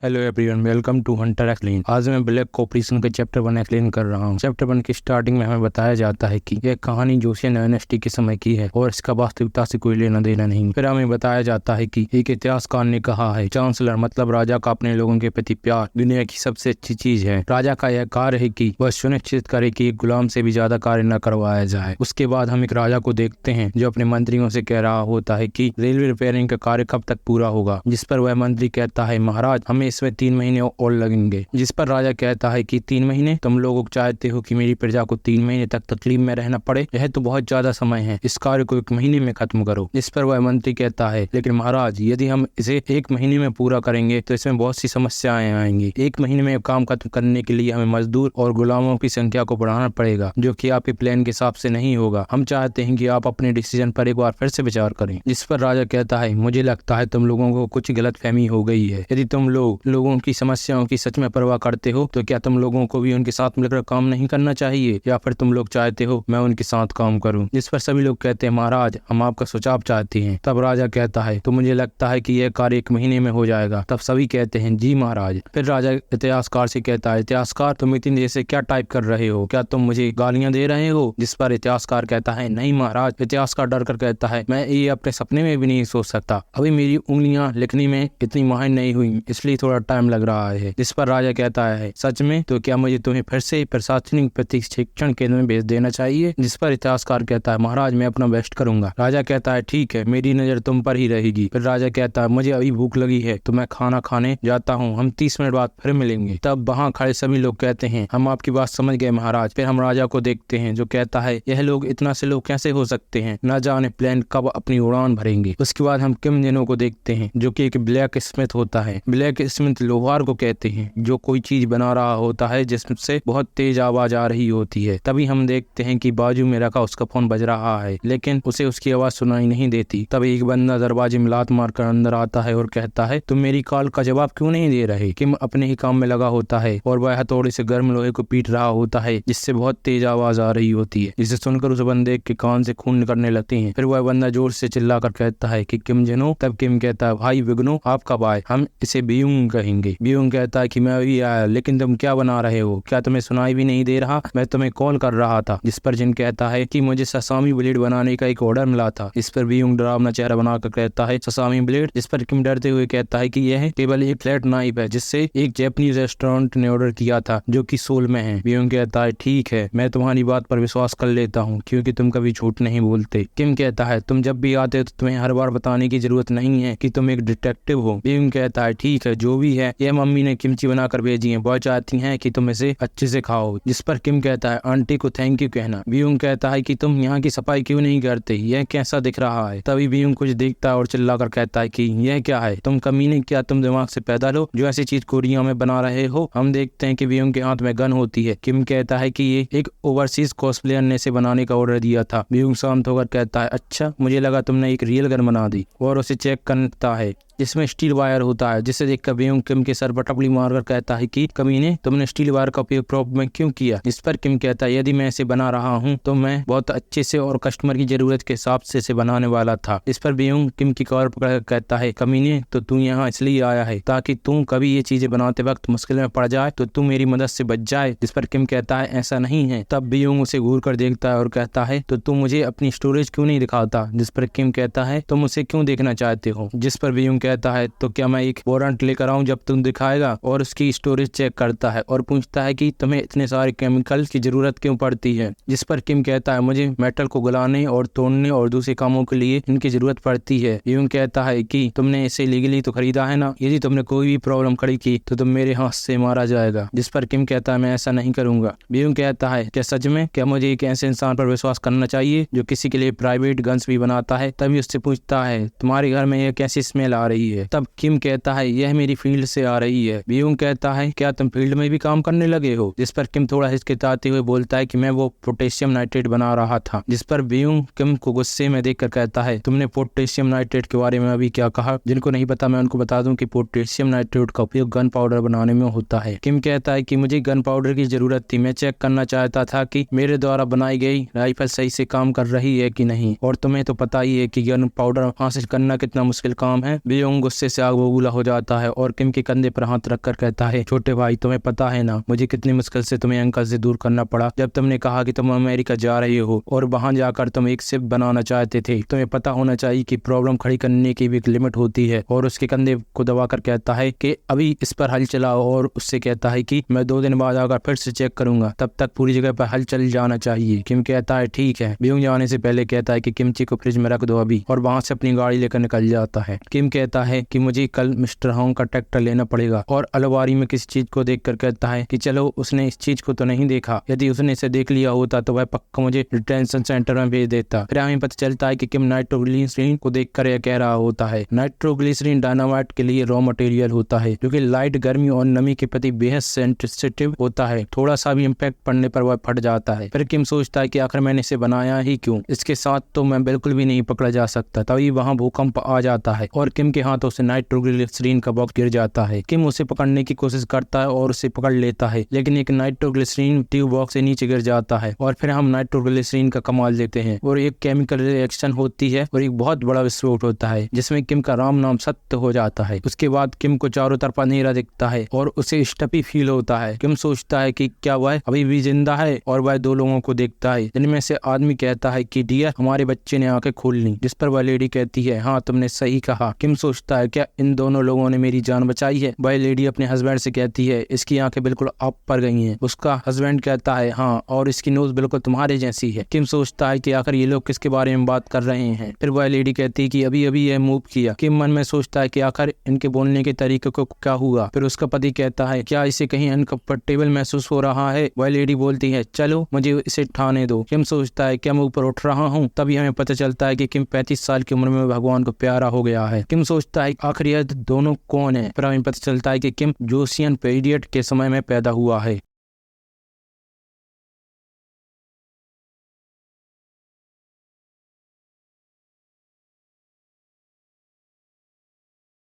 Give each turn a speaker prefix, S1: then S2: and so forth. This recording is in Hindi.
S1: Hello everyone, welcome to Hunter Explain. आज मैं ब्लैक कॉपरेशन के चैप्टर 1 एक्सप्लेन कर रहा हूँ। चैप्टर 1 की स्टार्टिंग में हमें बताया जाता है कि यह कहानी जोशियन डायनेस्टी के समय की है और इसका वास्तविकता से कोई लेना देना नहीं। फिर हमें बताया जाता है कि एक इतिहासकार ने कहा है, चांसलर मतलब राजा का अपने लोगों के प्रति प्यार दुनिया की सबसे अच्छी चीज है। राजा का यह कार्य है कि वह सुनिश्चित करे कि एक गुलाम से भी ज्यादा कार्य न करवाया जाए। उसके बाद हम एक राजा को देखते हैं जो अपने मंत्रियों से कह रहा होता है कि रेलवे रिपेयरिंग का कार्य कब तक पूरा होगा, जिस पर वह मंत्री कहता है, महाराज हमें इसमें 3 महीने और लगेंगे। जिस पर राजा कहता है कि 3 महीने? तुम लोग चाहते हो कि मेरी प्रजा को 3 महीने तक तकलीफ में रहना पड़े? यह तो बहुत ज्यादा समय है, इस कार्य को 1 महीने में खत्म करो। जिस पर वह मंत्री कहता है, लेकिन महाराज यदि हम इसे 1 महीने में पूरा करेंगे तो इसमें बहुत सी समस्याएं आएंगी। 1 महीने में काम खत्म करने के लिए हमें मजदूर और गुलामों की संख्या को बढ़ाना पड़ेगा, जो कि आपके प्लान के हिसाब से नहीं होगा। हम चाहते हैं कि आप अपने डिसीजन पर एक बार फिर से विचार करें। जिस पर राजा कहता है, मुझे लगता है तुम लोगों को कुछ गलतफहमी हो गई है। यदि तुम लोगों की समस्याओं की सच में परवाह करते हो तो क्या तुम लोगों को भी उनके साथ मिलकर काम नहीं करना चाहिए, या फिर तुम लोग चाहते हो मैं उनके साथ काम करूं? जिस पर सभी लोग कहते हैं, महाराज हम आपका सुझाव चाहते हैं। तब राजा कहता है, तो मुझे लगता है कि यह कार्य 1 महीने में हो जाएगा। तब सभी कहते हैं, जी महाराज। फिर राजा इतिहासकार से कहता है, इतिहासकार तुम इतनी देर से क्या टाइप कर रहे हो? क्या तुम मुझे गालियां दे रहे हो? जिस पर इतिहासकार कहता है, नहीं महाराज। इतिहासकार डर कर कहता है, मैं ये अपने सपने में भी नहीं सोच सकता। अभी मेरी उंगलियां लिखने में इतनी माहिर नहीं हुई, इसलिए थोड़ा टाइम लग रहा है। जिस पर राजा कहता है, सच में? तो क्या मुझे तुम्हें फिर से प्रशासनिक प्रशिक्षण केंद्र में भेज देना चाहिए? जिस पर इतिहासकार कहता है, महाराज मैं अपना बेस्ट करूंगा। राजा कहता है, ठीक है, मेरी नजर तुम पर ही रहेगी। फिर राजा कहता है, मुझे अभी भूख लगी है तो मैं खाना खाने जाता हूँ, हम 30 मिनट बाद फिर मिलेंगे। तब वहाँ खड़े सभी लोग कहते हैं, हम आपकी बात समझ गए महाराज। फिर हम राजा को देखते हैं जो कहता है, यह लोग इतना से लोग कैसे हो सकते हैं, न जाने प्लेन कब अपनी उड़ान भरेंगे। उसके बाद हम किम जिनो को देखते हैं जो कि एक ब्लैक स्मिथ होता है। ब्लैक स्मिथ लोहार को कहते हैं जो कोई चीज बना रहा होता है जिससे बहुत तेज आवाज आ रही होती है। तभी हम देखते हैं कि बाजू में रखा उसका फोन बज रहा है, लेकिन उसे उसकी आवाज सुनाई नहीं देती। तब एक बंदा दरवाजे में लात मारकर अंदर आता है और कहता है, तुम मेरी कॉल का जवाब क्यों नहीं दे रहे? किम अपने ही काम में लगा होता है और वह हथौड़े से गर्म लोहे को पीट रहा होता है जिससे बहुत तेज आवाज आ रही होती है, जिसे सुनकर उस बंदे के कान से खून निकलने लगते हैं। फिर वह बंदा जोर से चिल्लाकर कहता है कि किम जिनो। तब किम कहता है, भाई विग्नो आप कब आए? हम इसे बियुंग कहेंगे। बियुंग कहता है कि मैं अभी आया, लेकिन तुम क्या बना रहे हो? क्या तुम्हें सुनाई भी नहीं दे रहा? मैं तुम्हें कॉल कर रहा था। जिस पर जिन कहता है कि मुझे ससामी ब्लेड बनाने का एक ऑर्डर मिला था। इस पर बियुंग डरावना चेहरा बनाकर कहता है, ससामी ब्लेड? जिस पर किम डरते हुए कहता है कि यह केवल एक फ्लैट नाइफ है जिससे एक जापानीज रेस्टोरेंट ने ऑर्डर किया था जो कि सोल में है। बियुंग कहता है, ठीक है, मैं तुम्हारी बात पर विश्वास कर लेता हूँ क्योंकि तुम कभी झूठ नहीं बोलते। किम कहता है, तुम जब भी आते हो तो तुम्हें हर बार बताने की जरूरत नहीं है कि तुम एक डिटेक्टिव हो। बियुंग कहता है, ठीक है, जो भी है, यह मम्मी ने किमची बनाकर भेजी है, बहुत चाहती हैं कि तुम इसे अच्छे से खाओ। जिस पर किम कहता है, आंटी को थैंक यू कहना। बियुंग कहता है कि तुम यहाँ की सफाई क्यों नहीं करते, यह कैसा दिख रहा है? तभी बियुंग कुछ देखता है और चिल्लाकर कहता है कि यह क्या है? तुम कमीने, क्या तुम दिमाग से पैदा हो जो ऐसी चीज कोरिया में बना रहे हो? हम देखते हैं कि बियुंग के हाथ में गन होती है। किम कहता है कि ये एक ओवरसीज कॉस्प्लेयर ने इसे बनाने का ऑर्डर दिया था। बियुंग शांत होकर कहता है, अच्छा, मुझे लगा तुमने एक रियल गन बना दी, और उसे चेक करता है जिसमें स्टील वायर होता है, जिसे देखकर बियुंग किम के सर पर टपली मारकर कहता है कि कमीने, तुमने स्टील वायर का उपयोग प्रॉप में क्यों किया? जिस पर किम कहता है, यदि मैं इसे बना रहा हूँ तो मैं बहुत अच्छे से और कस्टमर की जरूरत के हिसाब से इसे बनाने वाला था। इस पर बियुंग किम की कॉलर पकड़कर कहता है, कमीने, तो तू यहाँ इसलिए आया है ताकि तू कभी ये चीजें बनाते वक्त मुश्किल में पड़ जाए तो तू मेरी मदद से बच जाए। जिस पर किम कहता है, ऐसा नहीं है। तब बियुंग उसे घूर कर देखता है और कहता है, तो तू मुझे अपनी स्टोरेज क्यों नहीं दिखाता? जिस पर किम कहता है, तुम उसे क्यों देखना चाहते हो? जिस पर बियुंग कहता है, तो क्या मैं एक वारंट लेकर आऊं जब तुम दिखाएगा? और उसकी स्टोरेज चेक करता है और पूछता है कि तुम्हें इतने सारे केमिकल्स की जरूरत क्यों पड़ती है? जिस पर किम कहता है, मुझे मेटल को गलाने और तोड़ने और दूसरे कामों के लिए इनकी जरूरत पड़ती है। बियुंग कहता है कि तुमने इसे लीगली तो खरीदा है ना, यदि तुमने कोई भी प्रॉब्लम खड़ी की तो तुम मेरे हाथ से मारा जाएगा। जिस पर किम कहता है, मैं ऐसा नहीं करूंगा। बियुंग कहता है, क्या सच में? क्या मुझे एक ऐसे इंसान पर विश्वास करना चाहिए जो किसी के लिए प्राइवेट गन्स भी बनाता है? तभी उससे पूछता है, तुम्हारे घर में यह कैसी स्मेल आ रही है? तब किम कहता है, यह मेरी फील्ड से आ रही है। बियुंग कहता है, क्या तुम फील्ड में भी काम करने लगे हो? जिस पर किम थोड़ा हिचकिचाते हुए बोलता है कि मैं वो पोटेशियम नाइट्रेट बना रहा था। जिस पर बियुंग किम को गुस्से में देखकर कहता है, तुमने पोटेशियम नाइट्रेट के बारे में अभी क्या कहा? जिनको नहीं पता मैं उनको बता दूं कि पोटेशियम नाइट्रेट का उपयोग गन पाउडर बनाने में होता है। किम कहता है कि मुझे गन पाउडर की जरूरत थी, मैं चेक करना चाहता था कि मेरे द्वारा बनाई गई राइफल सही से काम कर रही है कि नहीं, और तुम्हें तो पता ही है कि गन पाउडर हासिल करना कितना मुश्किल काम है। ब्योंग गुस्से से आग बबूला हो जाता है और किम के कंधे पर हाथ रखकर कहता है, छोटे भाई तुम्हें पता है ना मुझे कितनी मुश्किल से तुम्हें अंकल से दूर करना पड़ा जब तुमने कहा कि तुम अमेरिका जा रहे हो और वहां जाकर तुम एक शिप बनाना चाहते थे। तुम्हें पता होना चाहिए कि प्रॉब्लम खड़ी करने की भी एक लिमिट होती है। और उसके कंधे को दबाकर कहता है कि अभी इस पर हल चलाओ और उससे कहता है कि मैं 2 दिन बाद आकर फिर से चेक करूंगा, तब तक पूरी जगह पर हल चल जाना चाहिए। किम कहता है ठीक है। ब्योंग जाने से पहले कहता है कि किमची को फ्रिज में रख दो अभी, और वहां से अपनी गाड़ी लेकर निकल जाता है। किम कहता है कि मुझे कल मिस्टर होंग का ट्रैक्टर लेना पड़ेगा और अलवारी में किसी चीज को देखकर कहता है कि चलो उसने इस चीज को तो नहीं देखा, यदि उसने इसे देख लिया होता तो वह पक्का मुझे डिटेंशन सेंटर में भेज देता। फिर हमें पता चलता है कि किम नाइट्रोग्लिसरीन को देखकर यह कह रहा होता है। नाइट्रोग्लिसरीन डायनामाइट के लिए रॉ मटेरियल होता है जो कि लाइट, गर्मी और नमी के प्रति बेहद सेंसिटिव होता है। थोड़ा सा भी इम्पैक्ट पड़ने पर वह फट जाता है। फिर किम सोचता है कि आखिर मैंने इसे बनाया ही क्यों, इसके साथ तो मैं बिल्कुल भी नहीं पकड़ा जा सकता। तभी वहाँ भूकंप आ जाता है और किम के हाथों से नाइट्रोग्लिसरीन का बॉक्स गिर जाता है। किम उसे पकड़ने की कोशिश करता है और उसे पकड़ लेता है, लेकिन एक नाइट्रोग्लिसरीन ट्यूब बॉक्स से नीचे गिर जाता है। और फिर हम नाइट्रोग्लिसरीन का कमाल देते हैं और एक केमिकल रिएक्शन होती है और एक बहुत बड़ा विस्फोट होता है जिसमें किम का राम नाम सत्य हो जाता है। उसके बाद किम को चारों तरफ अंधेरा दिखता है और उसे स्टफी फील होता है। किम सोचता है कि क्या वह अभी भी जिंदा है और वह 2 लोगों को देखता है, जिनमें से आदमी कहता है कि डियर हमारे बच्चे ने आंखें खोल ली, जिस पर वह लेडी कहती है हाँ तुमने सही कहा। किम सोचता है क्या इन दोनों लोगों ने मेरी जान बचाई है। वह लेडी अपने हस्बैंड से कहती है इसकी आंखें बिल्कुल आप पर गई हैं। उसका हस्बैंड कहता है हाँ, और इसकी नोज बिल्कुल तुम्हारे जैसी है। किम सोचता है कि आखिर ये लोग किसके बारे में बात कर रहे हैं। फिर वह लेडी कहती है कि अभी अभी यह मूव किया। किम मन में सोचता है कि आखिर इनके बोलने के तरीके को क्या हुआ। फिर उसका पति कहता है क्या इसे कहीं अनकंफर्टेबल महसूस हो रहा है। वह लेडी बोलती है चलो मुझे इसे उठाने दो। किम सोचता है क्या मैं ऊपर उठ रहा हूँ। तभी हमें पता चलता है कि किम 35 साल की उम्र में भगवान को प्यारा हो गया है। किम सोचता है आखिर यह दोनों कौन है। फिर हमें पता चलता है कि किम जोसियन पीरियड के समय में पैदा हुआ है।